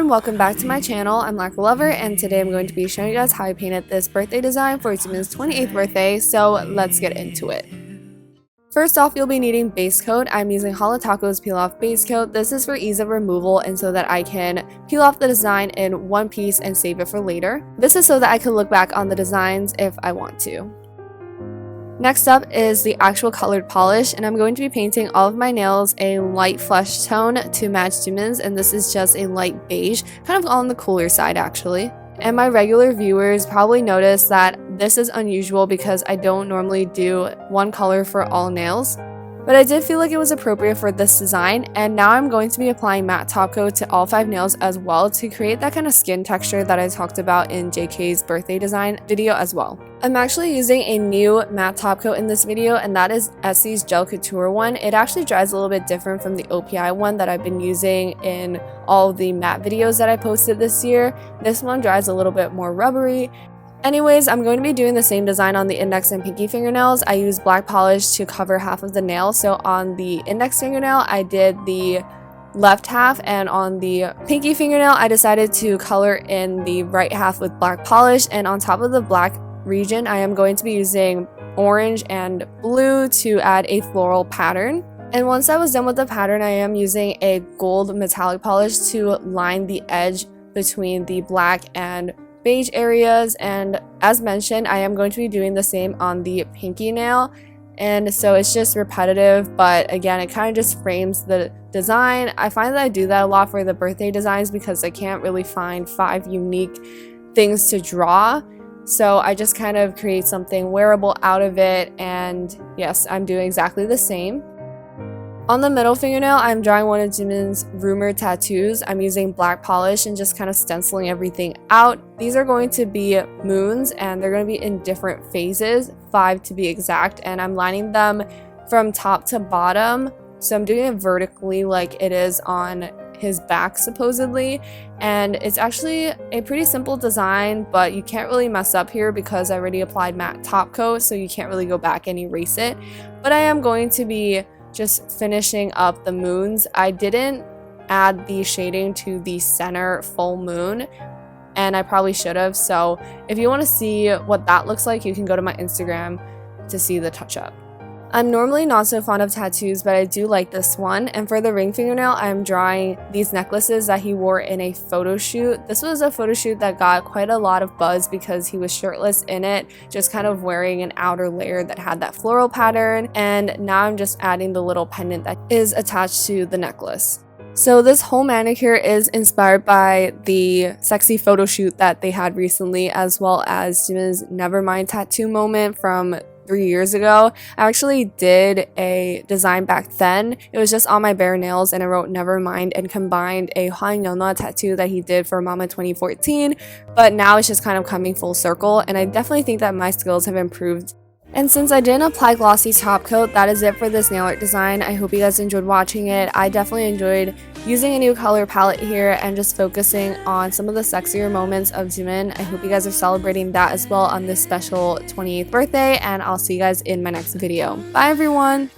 everyone, welcome back to my channel. I'm Lacquer Lover, and today I'm going to be showing you guys how I painted this birthday design for Jimin's 28th birthday, so let's get into it. First off, you'll be needing base coat. I'm using Taco's peel off base coat. This is for ease of removal and so that I can peel off the design in one piece and save it for later. This is so that I can look back on the designs if I want to. Next up is the actual colored polish, and I'm going to be painting all of my nails a light flesh tone to match Jimin's, and this is just a light beige, kind of on the cooler side actually. And my regular viewers probably noticed that this is unusual because I don't normally do one color for all nails. But I did feel like it was appropriate for this design, and now I'm going to be applying matte top coat to all 5 nails as well to create that kind of skin texture that I talked about in JK's birthday design video as well. I'm actually using a new matte top coat in this video, and that is Essie's Gel Couture one. It actually dries a little bit different from the OPI one that I've been using in all the matte videos that I posted this year. This one dries a little bit more rubbery. Anyways, I'm going to be doing the same design on the index and pinky fingernails. I used black polish to cover half of the nail, so on the index fingernail I did the left half, and on the pinky fingernail I decided to color in the right half with black polish, and on top of the black region I am going to be using orange and blue to add a floral pattern. And once I was done with the pattern, I am using a gold metallic polish to line the edge between the black and beige areas, and as mentioned I am going to be doing the same on the pinky nail, and so it's just repetitive, but again it kind of just frames the design. I find that I do that a lot for the birthday designs because I can't really find 5 unique things to draw, so I just kind of create something wearable out of it, and yes, I'm doing exactly the same. On the middle fingernail, I'm drawing one of Jimin's rumored tattoos. I'm using black polish and just kind of stenciling everything out. These are going to be moons, and they're going to be in different phases, 5 to be exact, and I'm lining them from top to bottom. So I'm doing it vertically like it is on his back supposedly, and it's actually a pretty simple design, but you can't really mess up here because I already applied matte top coat, so you can't really go back and erase it. But I am going to be just finishing up the moons. I didn't add the shading to the center full moon, and I probably should have, so if you want to see what that looks like you can go to my Instagram to see the touch-up. I'm normally not so fond of tattoos, but I do like this one, and for the ring fingernail I'm drawing these necklaces that he wore in a photo shoot. This was a photo shoot that got quite a lot of buzz because he was shirtless in it, just kind of wearing an outer layer that had that floral pattern, and now I'm just adding the little pendant that is attached to the necklace. So this whole manicure is inspired by the sexy photo shoot that they had recently, as well as Jimin's Nevermind tattoo moment from 3 years ago. I actually did a design back then. It was just on my bare nails, and I wrote Nevermind and combined a Hwangyeonna tattoo that he did for Mama 2014, but now it's just kind of coming full circle, and I definitely think that my skills have improved. And since I didn't apply glossy top coat, that is it for this nail art design. I hope you guys enjoyed watching it. I definitely enjoyed using a new color palette here and just focusing on some of the sexier moments of Jimin. I hope you guys are celebrating that as well on this special 28th birthday, and I'll see you guys in my next video. Bye everyone!